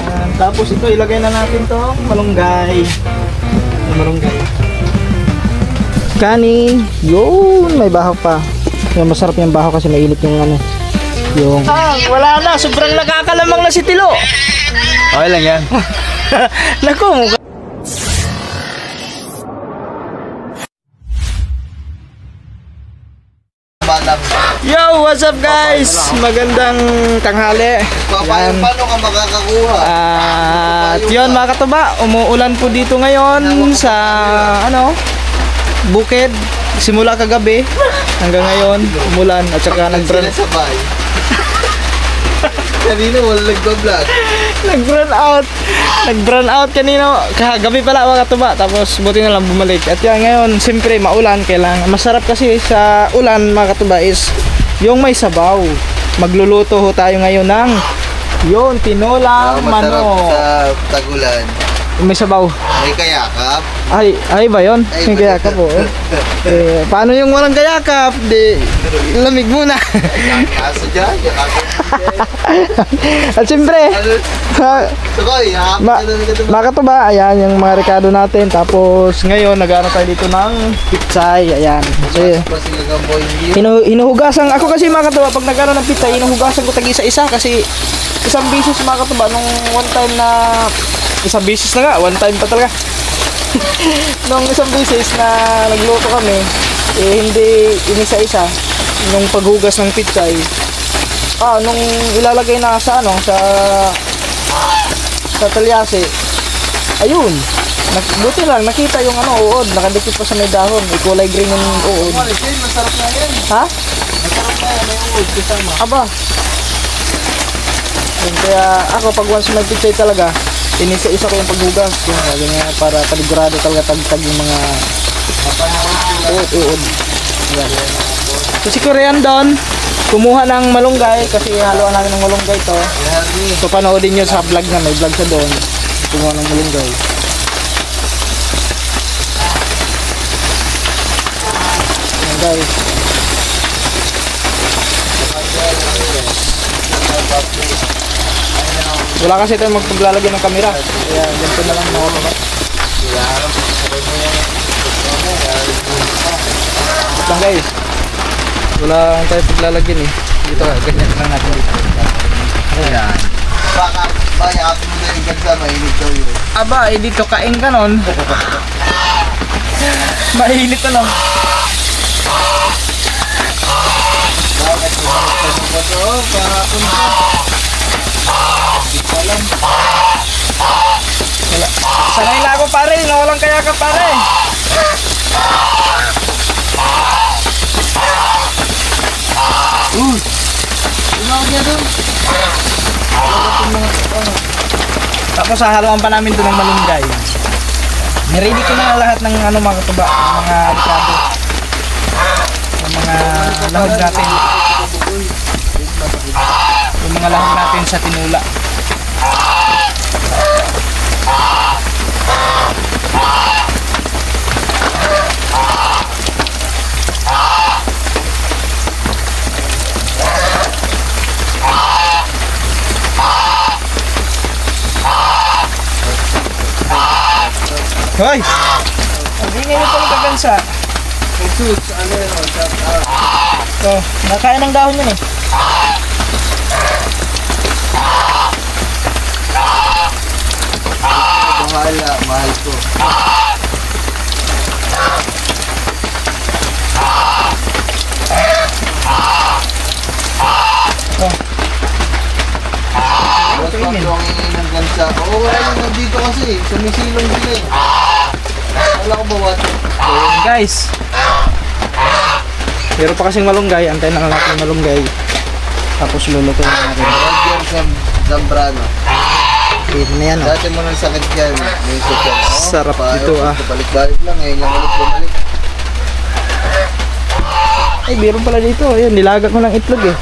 Yan. Tapos ito, ilagay na natin to malunggay. Malunggay. Kanin. Yun, may bahaw pa. Yan, masarap yung bahaw kasi mailit yung ano. Yung... wala na. Sobrang nakakalamang na si Tilo. Okay lang yan. Naku, mukha. Yo, what's up guys? Magandang tanghali. Paano ka makakakuha? At yun mga katuba, umuulan po dito ngayon sa ano, bukid. Simula kagabi hanggang ngayon umulan at saka nag-burn. Kanina wala nagbablog. Nag-burn out kanina. Kagabi pala mga katuba. Tapos buti na lang bumalik. At yan ngayon, siyempre maulan. Kailangan masarap kasi sa ulan mga katuba is yung may sabaw. Magluluto ho tayo ngayon ng yun, tinolang manok. Sa tagulan. May sabaw. May kayakap. Ay ba yun? May kayakap po. Paano yung walang kayakap? Di, lamig muna. Kaso dyan. At siyempre, Sukoy, mga katuba, ayan yung mga rekado natin. Tapos ngayon, nag-ano tayo dito ng pitsay. Ayan. Kasi, hinuhugasan. Ako kasi mga katuba, pag nag-ano ng pitsay, hinuhugasan ko tag-isa-isa. Kasi isang beses mga katuba, nung one time na isang beses na nga, one time pa talaga. Nung isang beses na nagluto kami, hindi inisa-isa nung paghugas ng pitsay. Nung ilalagay na sa ano, sa talyase, ayun, buti lang, nakita yung ano, uod, nakadikit pa sa may dahon, kulay green yung uod. Masarap na yan. Ha? Masarap na yan, may uod kasama. Aba. Kaya ako, pag once may pitsay talaga, inisa-isa ko yung paghugas. Ganyan, para panigurado talaga tagtag yung mga uod. So si Korean doon, kumuha ng malunggay kasi haluan namin ng malunggay to. So panoodin nyo sa vlog na, may vlog sa doon. Kumuha ng malunggay. Ayan guys. Wala kasi tayo magpaglalagay ng kamera. Kaya ganito na lang mga kapatid. Ito lang guys. Wala tayo paglalagyan eh. Dito ganyan lang natin dito. Ayan. Baka yakapin mo na yung ganda, mainit daw yun. Aba, dito kain ka nun. Mainit ka nun. Bakit? Sanay na ako pare, na walang kaya ka pare. Tumawag niya doon. Tapos hahaluan pa namin doon ng malunggay. Niready ko na lahat ng ano mga katuba, mga likado. Yung mga lahog natin. Yung mga lahog natin sa tinula. Hoy! Hindi ngayon pala kagansa. Jesus, ano yun? Nakain ng dahon yun eh. Mahal ko. Ba't pa ang ng gansa? Oo, wala yung nandito kasi. Sumisilong sila eh. Wala ko bawa ito. Guys. Pero pa kasing malunggay. Antayin na natin yung malunggay. Tapos luluto na natin. Roger Zambrano. Pwede na yan oh. Dati mo nang sakit yan. May sakit. Sarap dito ah. Balik-balik lang. Ngayon lang ulit bumalik. Ay, meron pala dito. Ayan, nilaga ko ng itlog eh.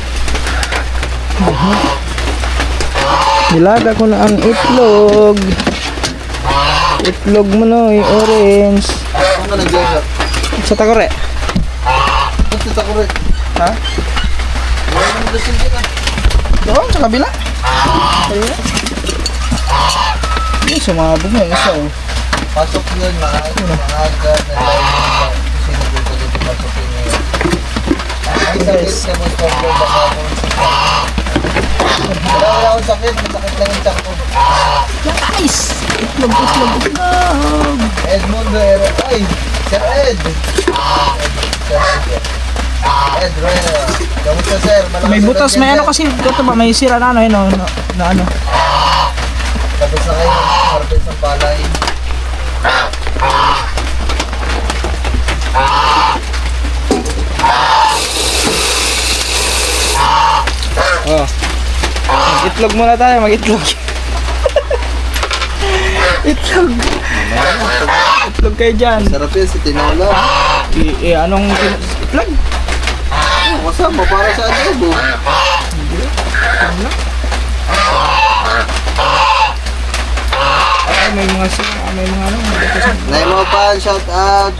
Nilaga ko na ang itlog. Itlog mo no, yung orange. Saan ka nag-iasa? Sa Takore. Ba't sa Takore? Ha? Wala naman dasin din ah. Doon, sa kabila. Ayun. Yung sumabog na yung isa, oh. Pasok yun, maaga na live. Sino po ito dito pasukin niyo? Ay, sakit sa mga storm baka akong sakit. Wala akong sakit, masakit lang yung sakit ko. Guys! Itlog. Edmundo Ero. Ay, Sir Ed. Ed Reyna. Kamusta sir? Malakas May butas, may ano kasi, ito ba, may sira na ano, yun, na ano. Tapos na kayo ng harvest ng palay. Oh. Mag-itlog muna tayo, mag-itlog. Itlog kayo dyan. Sarap yan si Tinola. Anong itlog? Kasama para sa adobo. Ay, may mga ano. Nay mo pa, shout out.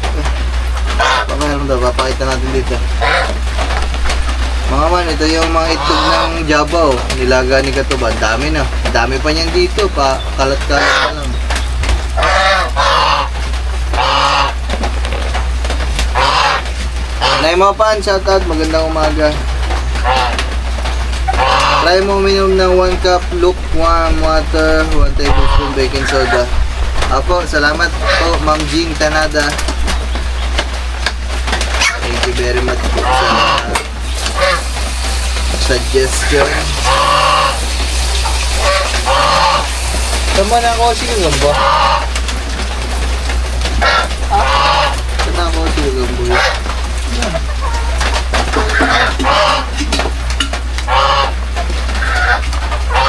Pamayaran daw, papakita natin dito. Mga man, ito yung mga itlog ng Java, oh. Nilaga ni Katuba. Dami na. Dami pa niyan dito. Kalat-kalat pa lang. Nay mo pa, shout out. Magandang umaga. Try mo uminom ng 1 cup lukewarm water, 1 tablespoon baking soda. Apo, salamat po, Ma'am Jing Tanada. Thank you very much po sa suggestion. Tama na ako sinugang ba? Tama ako sinugang ba?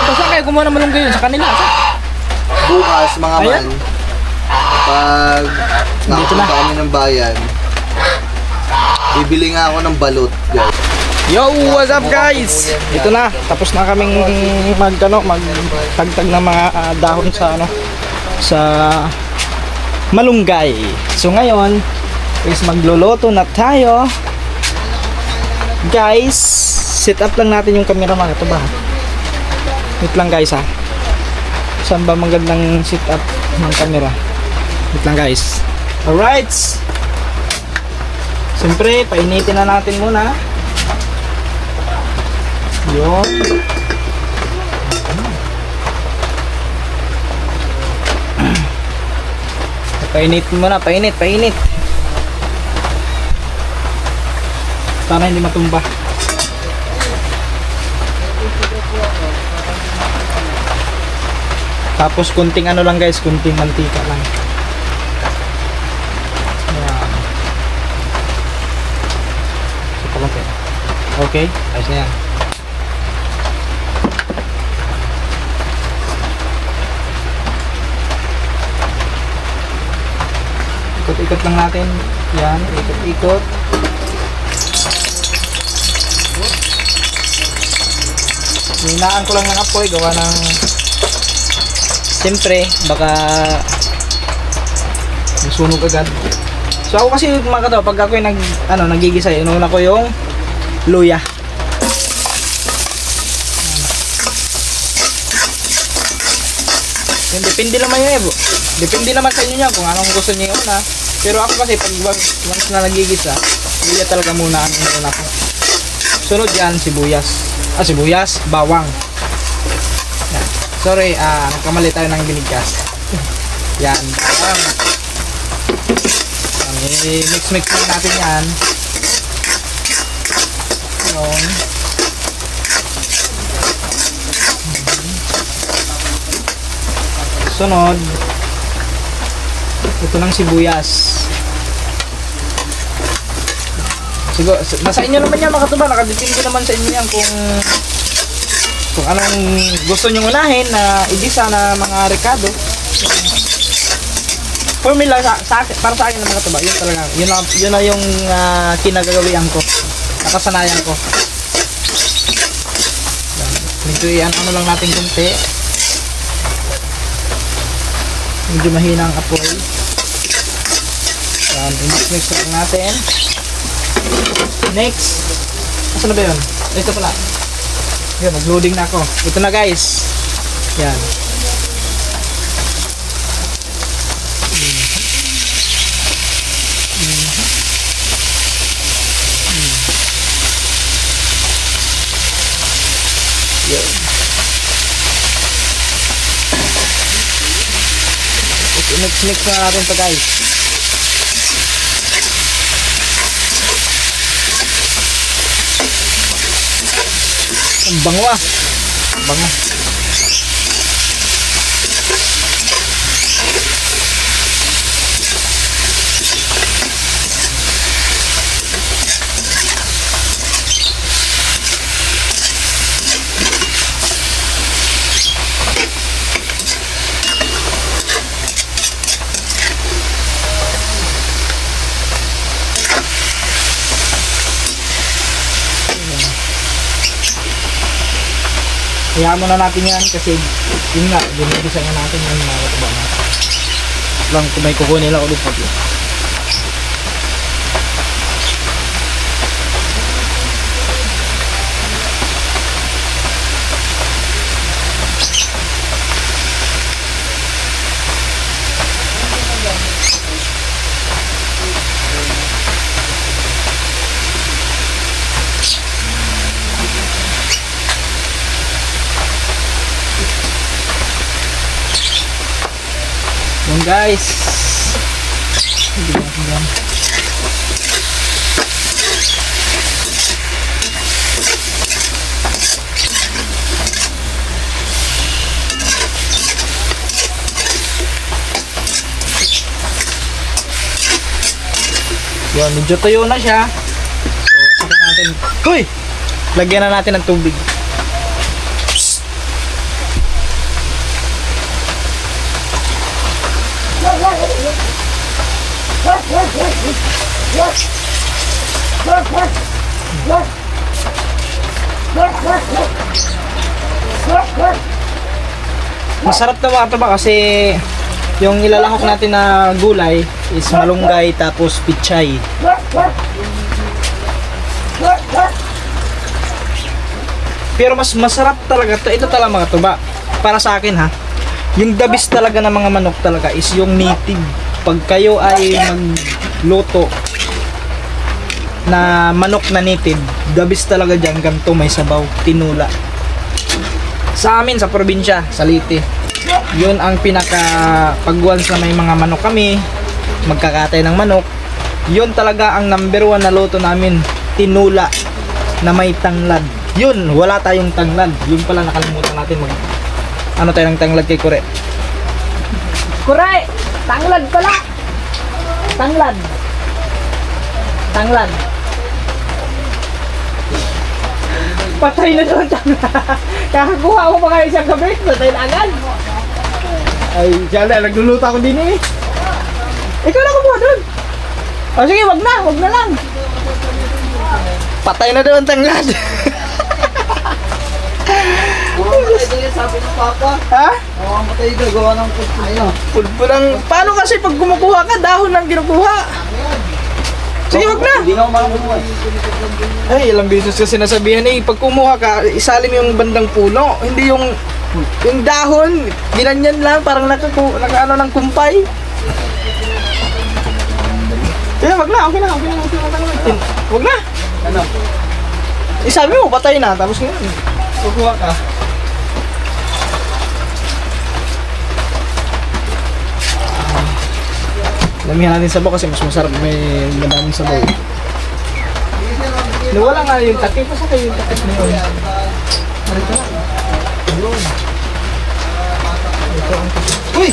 Basta kayo gumawa ng malunggay yun sa kanila. Bukas mga Ayan. man, pag nakapunta kami ng bayan, bibili nga ako ng balot, guys. Yo, what's up guys? Ito na, tapos na kaming magtagtag ng mga dahon sa sa malunggay. So ngayon is magluluto na tayo. Guys, set up lang natin yung camera mga ito ba? Wait lang guys ha. Saan ba magandang set up ng camera? Wait lang guys. Alright. Siyempre, painitin na natin muna. Yun. Painit muna, painit. Sana hindi matumba. Tapos kunting ano lang guys, kunting mantika lang. Ayan. Okay, ayos na yan. Ikot-ikot lang natin. Yan, ikot-ikot. Hinaan ko lang ng apoy, gawa ng siyempre, baka masunog agad. So ako kasi mga katawa, pag ako yung nagigisa, inuna ko yung luya. Yung depende naman yun eh. Depende naman sa inyo yan kung anong gusto niyo una. Pero ako kasi pag once na nagigisa, luya talaga muna ang inuna ko. Sunod yan, sibuyas. Sibuyas, bawang. Yan. Sorry, nagkamali tayo ng binigkas. Yan, bawang. Mix lang natin yan. Yun. Sunod, ito ng sibuyas. Siguro, nasa inyo naman yan mga katuba, nakadepende naman sa inyo yan kung anong gusto nyo unahin na igisa na mga rekado. Formula para sa akin ng mga katuba, yun talaga, yun na yung kinagagawian ko, nakasanayan ko. Medyo ano lang natin kunti. Medyo mahina ang apoy. Yan, i-mix lang natin. Next, asa na ba yun? Ito pala. Yan, nag-loading na ako. Ito na guys. Yan. Yan. Mix na natin ito guys. Ang bango ah. Bango. Hayaan muna natin yan kasi yun nga, binibisa nga natin yung mga katuba natin. Lang kung may kukunin ako doon pati. Yan guys. Hindi natin yan. Yan, medyo tuyo na siya. So, saka natin. Hoy! Lagyan na natin ng tubig. Masarap na mga ba kasi yung ilalahok natin na gulay is malunggay tapos pichay. Pero mas masarap talaga to. Ito talaga mga tuba. Para sa akin ha. Yung the best talaga ng mga manok talaga is yung native. Pag kayo ay magluto na manok na native, the best talaga dyan, ganito may sabaw, tinula. Sa amin, sa probinsya, sa Leyte, yun ang pinaka pagwan sa may mga manok kami, magkakatay ng manok, yun talaga ang number 1 na luto namin, tinula na may tanglad. Yun, wala tayong tanglad. Yun pala nakalimutan natin mag ano tayo ng tanglad kay Kure. Kure! Tanglad pala! Tanglad! Tanglad! Patay na doon tanglad! Kakakuha ko pa kayo isang gabi, patay na agad! Ay, siya na, nagluluto ako din eh! Ikaw na kumuha doon! O sige, wag na lang! Patay na doon tanglad! Sabi ng papa. Ha? Oo, matay doon. Gawa ng pulpul na. Pulpul ang... Paano kasi pag kumukuha ka, dahon lang kinukuha? Sige, wag na. Hindi nga makakumuha eh. Ay, ilang beses kasi sinasabihan eh, pag kumuha ka, isalim yung bandang puno. Hindi yung dahon. Ginanyan lang, parang naka-ano ng kumpay. Kaya wag na, okay na. Wag na. Ano? Isabi mo, patay na. Tapos ngayon, kukuha ka. Damihan natin sabaw kasi mas masarap may madaming sabaw. Nawala nga yung takip. Masa kayo yung takip na yun? Marito na. Ayun. Ito ang takip. Uy!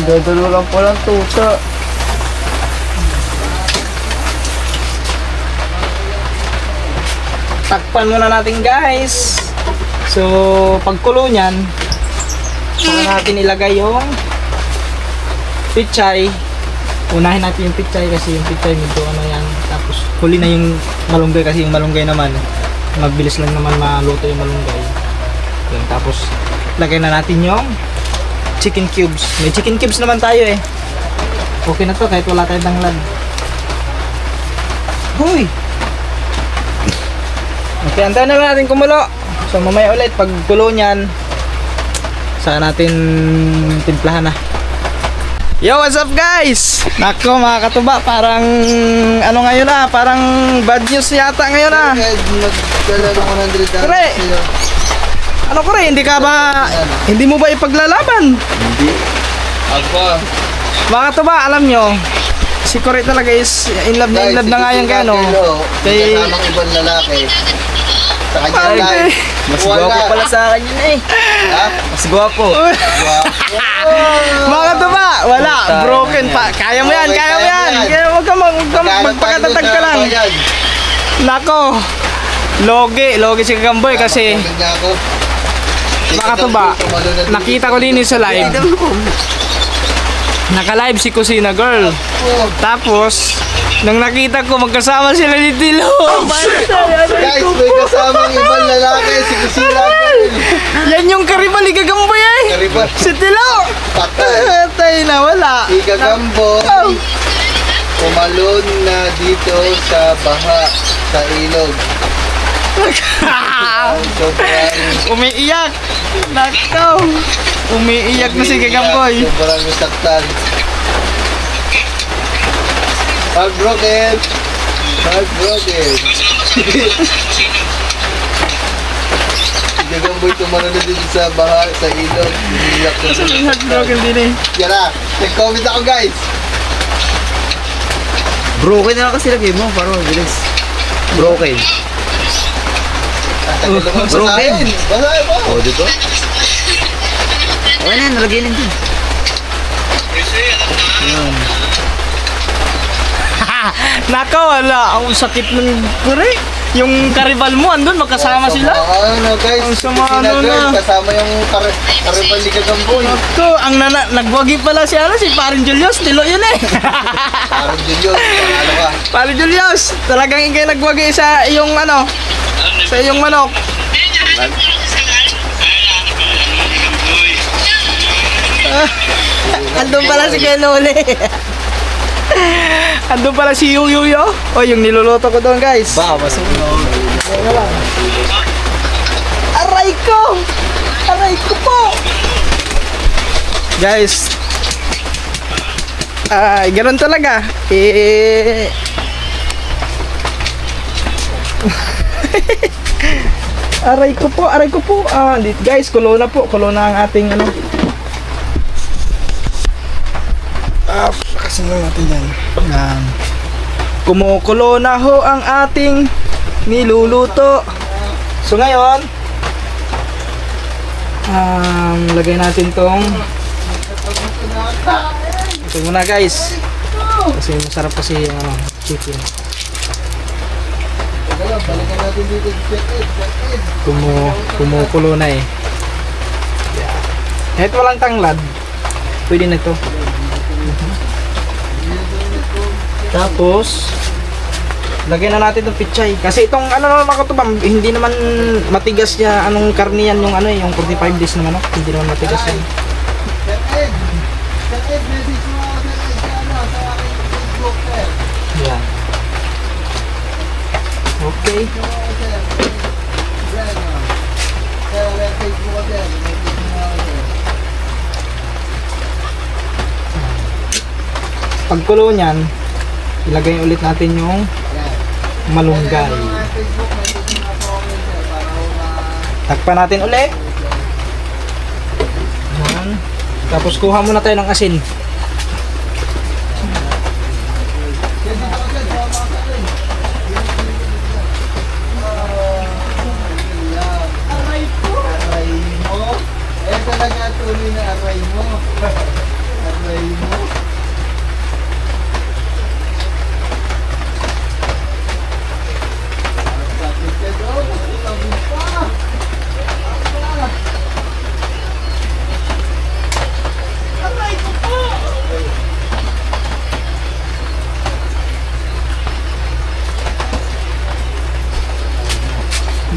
Dadalo lang po lang tuta. Takpan muna natin guys. So, pagkulo niyan, saka natin ilagay yung pichay. Unahin natin yung pichay kasi yung pichay medyo ano yan. Tapos huli na yung malunggay kasi yung malunggay naman mabilis lang naman maluto yung malunggay. Yan, tapos lagay na natin yung chicken cubes. May chicken cubes naman tayo eh. Okay na to kahit wala tayong tanglad. Hoy! Kaya antayin na lang natin kumulo. So mamaya ulit pag kulo niyan, saka natin timplahan na. Yo, what's up guys? Nako mga katuba, parang ano ngayon na, parang bad news yata ngayon na. Nagdala ng 100 Pre, ano ko rin, hindi mo ba ipaglalaban? Hindi. Ako. Mga katuba, alam nyo, si Kore talaga is in love na nga yan kaya no. Kay kasamang ibang lalaki. Sa kanya lang. Mas gwapo pala sa akin yun eh. Ha? Mas gwapo. Mga katuba, wala, broken pa. Kaya mo yan, kaya mo yan. Kaya huwag ka magpakatatag ka lang. Nako, logi si Kagamboy kasi mga katuba, nakita ko din sa live. Naka-live si Kusina Girl. Tapos, nang nakita ko magkasama sila ni Tilo. Guys, may kasamang ibang lalaki si Kusina Girl. Yan yung karibal ni Kagamboy eh. Karibal. Si Tilo. Patay. Patay na, wala. Si Kagamboy pumalon na dito sa baha sa ilog. Sobrang Umiiyak. Nakaw. Umiiyak na si Kagamboy. sobrang nasaktan. Heartbroken. Heartbroken. Si Kagamboy tumalon na dito sa baha sa ilog. Umiiyak na Kasi may heartbroken din eh. Yan na. Nag-comment ako guys. Broken na lang kasi lagay mo para mabilis. Broken. Tagal naman sa akin. Basahin mo. O, dito. Okay na yan, nalagay lang din. Nakaw, wala. Ang sakit ng pure. Yung karibal mo, andun, magkasama sila. Ano guys, Ang sama Kusina ano Girl, na. kasama yung karibal ni Kagamboy. Nako, ang nagwagi pala si Parin Julius. Tilo yun eh. Parang din yun. Panalo ka. Parin Julius, talagang ikay nagwagi sa iyong ano, sa iyong manok. Andun pala si Kenole. Andun pala si Yuyuyo. O, yung niluluto ko doon guys. Ba, masunog. Aray ko! Aray ko po! Guys, ganun talaga. Aray ko po, aray ko po. Guys, kulo na po. Kulo na ang ating ano. Lakasin lang natin yan. Yan. Kumukulo na ho ang ating niluluto. So ngayon, lagay natin tong ito muna guys. Kasi masarap kasi yung ano, chicken. Balikan natin dito si Ed. Kumukulo na eh. Kahit walang tanglad, pwede na ito. Tapos, lagyan na natin itong pichay. Kasi itong ano naman mga katubang, hindi naman matigas niya. Anong karne yan, yung ano eh, yung 45 days na manok. Hindi naman matigas yan. Ed, message mo ako sa ano, sa aking Facebook, sir. Yan. Okay. Sa Facebook ko, sir. Message mo ako, sir. Pagkulo niyan, ilagay ulit natin yung malunggay. Facebook, message mo ako, sir. Para ako Takpan natin ulit. Yan. Tapos kuha muna tayo ng asin. aray mo. Eh, talaga tuloy na aray mo. Aray mo. Sakit ka daw. Sabi pa. Aray ko po.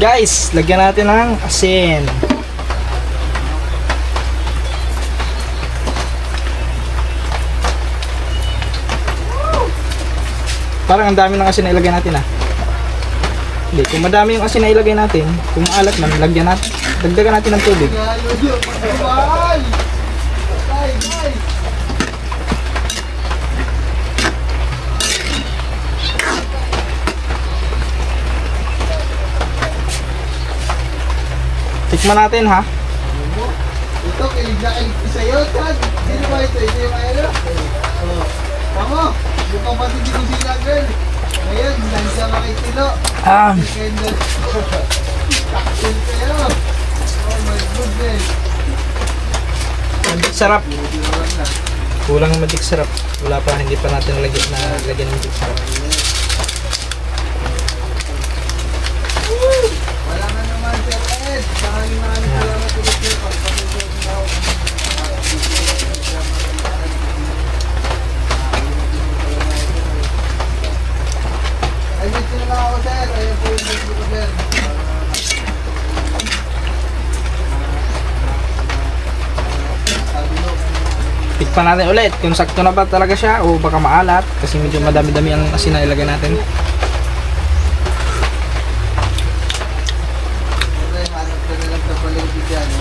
Guys, lagyan natin ng asin. Parang ang dami ng asin na ilagay natin ah. Hindi, kung madami yung asin na ilagay natin, kung maalat man, lagyan natin. Dagdagan natin ng tubig. Tikman natin ha. Ito, kilig na kilig ko sa'yo, Chad. Sino ba ito? Ito yung ano? Oh. Tama, yung kapatid ko sila, girl. Ngayon, nandiyan ka kay Tilo. Kendall. Taksil kayo. Oh my goodness. Magic sarap. Kulang ang magic sarap. Wala pa, hindi pa natin lagyan ng magic sarap. Wala na naman, Sir Ed. Maraming salamat ulit sir. Pagpapagod na ako. Ay, dito na lang ako, sir. Ayun po yung dito ko, sir. Tikpan natin ulit kung sakto na ba talaga siya o baka maalat kasi medyo madami-dami ang asin na ilagay natin.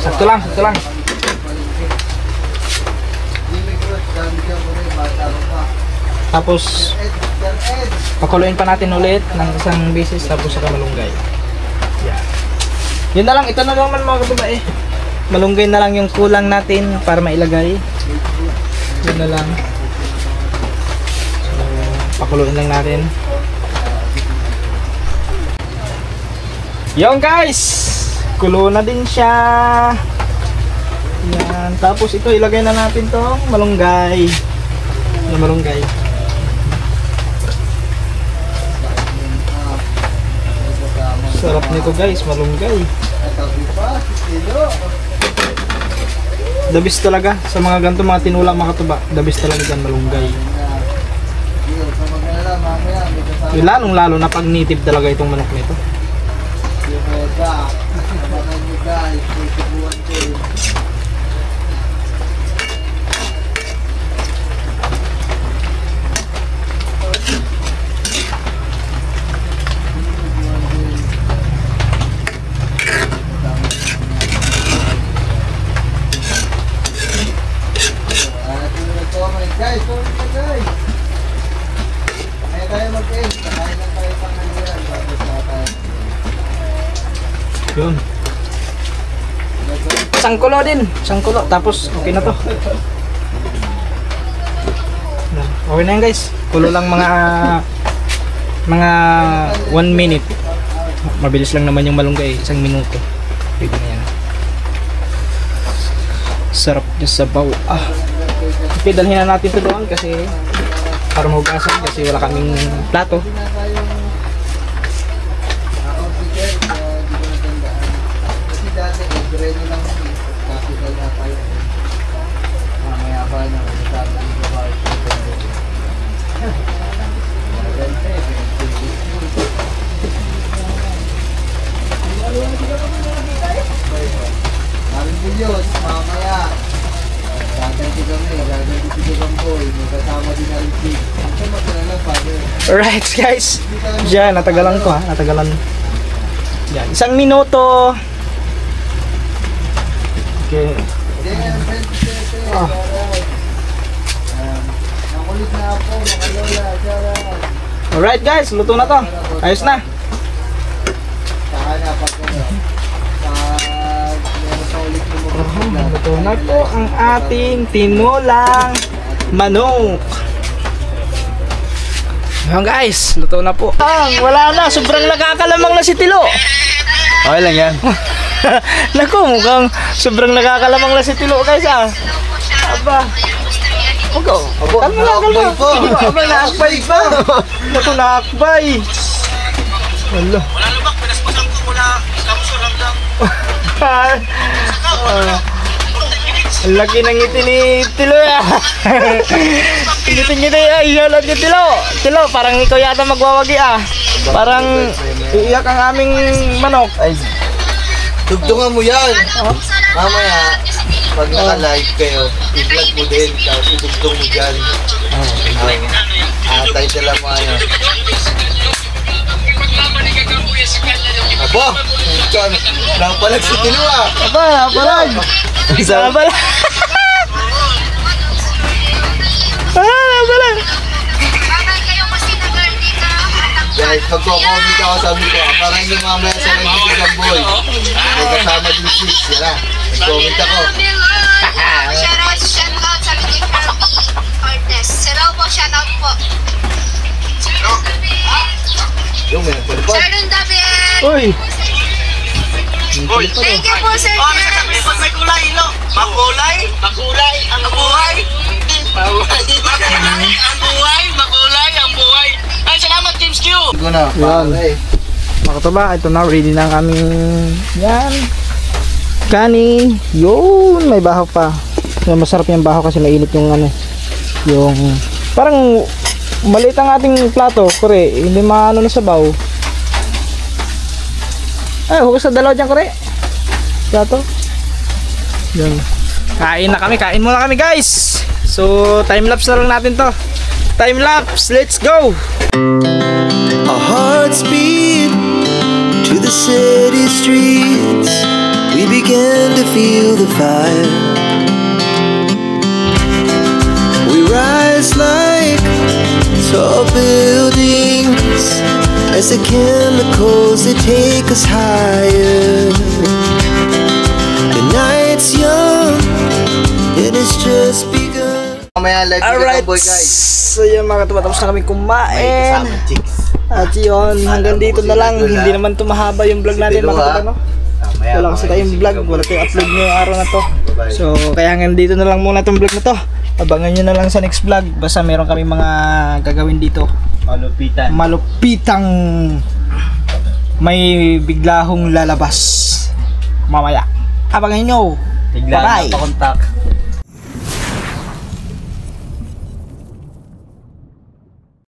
Sakto lang, sakto lang. Tapos pakuluin pa natin ulit ng isang beses tapos saka malunggay. Yan. Yun na lang, ito na naman mga kababae. Malunggay na lang yung kulang natin para mailagay. Yun na lang. So, pakuluin lang natin. Yung guys, kulo na din siya. Yan. Tapos ito ilagay na natin tong malunggay. Yung malunggay. Sarap nito guys, malunggay. The best talaga sa mga ganito mga tinulang mga tuba. The best talaga dyan, malunggay. Lalong lalo na pag native talaga itong manok nito. Guys, guys. Kaya tayo mag-end. Kakain lang tayo pang nandiyan. Tapos na tayo. Yun. Sangkulo din. Sangkulo. Tapos okay na to. Okay na yan guys. Kulo lang mga 1 minute. Mabilis lang naman yung malunggay. 1 minuto. Pwede na yan. Sarap niya sa baw. Okay, dalhin na natin ito doon kasi para mahugasan kasi wala kaming plato. Kasi dati, greno lang si capital na tayo. Mamaya pa na, sabi ko ba, maraming videos, mamaya. Gaganti kami, gaganti si Gamboy, magkasama din na rin si Ito magkala father. Alright guys, yan, natagalan ko ha, natagalan. Yan, 1 minuto. Okay. Nakulit na ako, makalola, charot. Alright guys, luto na to. Ayos na. Saka na, pag meron sa ulit mo Luto na po ang ating tinulang manok. Ayan guys, luto na po. Wala na, sobrang nakakalamang na si Tilo. Okay lang yan. Naku, mukhang sobrang nakakalamang na si Tilo guys ah. Aba. Ikaw, kalma lang, kalma. Aba, naakbay pa. Naku, naakbay. Wala. Wala lubak, pinaspasan ko mula Samsung hanggang Ang laki ng ngiti ni Tilo ah. Ngiti-ngiti ah, iyalat ni Tilo. Tilo, parang ikaw yata magwawagi ah. Parang iiyak ang aming manok. Ay, tugtungan mo yan. Mamaya, pag naka-live kayo, i-vlog mo din, tapos itugtong mo dyan. Title lang mo ano. Aba! Napalag si Tilua! Aba, napalag! Napalag! Napalag! Guys, magko-comment ako sabi ko, para hindi mamaya sa nagsigang boy. May kasama din sis, yan na. Mag-comment ako. Shoutout sa amin ni Kirby Cortez. Hello po, shoutout po. Yung may nagpalipad. Sir David! Uy! Thank you po, Sir Ano sa sabi pag may kulay, no? Makulay? Makulay ang buhay? Ang buhay, makulay ang buhay. Ay, salamat, James Q! Ito na, pare. Mga katuba, ito na, ready na ang aming yan kanin. Yun, may bahaw pa. So, masarap yung bahaw kasi mainit yung ano, yung parang maliit ang ating plato, kore, hindi maano na sabaw. Ay, hugas sa dalaw dyan, kore. Plato. Yan. Kain na kami, kain muna kami, guys. So, time lapse na lang natin to. Time lapse, let's go. Our hearts beat to the city streets. We began to feel the fire. We rise like tall buildings as the chemicals they take us higher. The night's young, it has just begun. Mamaya live Alright, boy guys. so yun mga katuba, tapos na kami May kumain. kasama chicks. At yun, hanggang dito na lang. Hindi naman ito mahaba yung vlog natin mga katuba, no? Wala kasi tayong vlog, wala tayong upload ngayong araw na to. So kaya hanggang dito na lang muna itong vlog na to. Abangan nyo na lang sa next vlog. Basta meron kami mga gagawin dito. Malupitan. Malupitang may biglahong lalabas mamaya. Abangan nyo. Bigla Bye-bye. na pa-contact.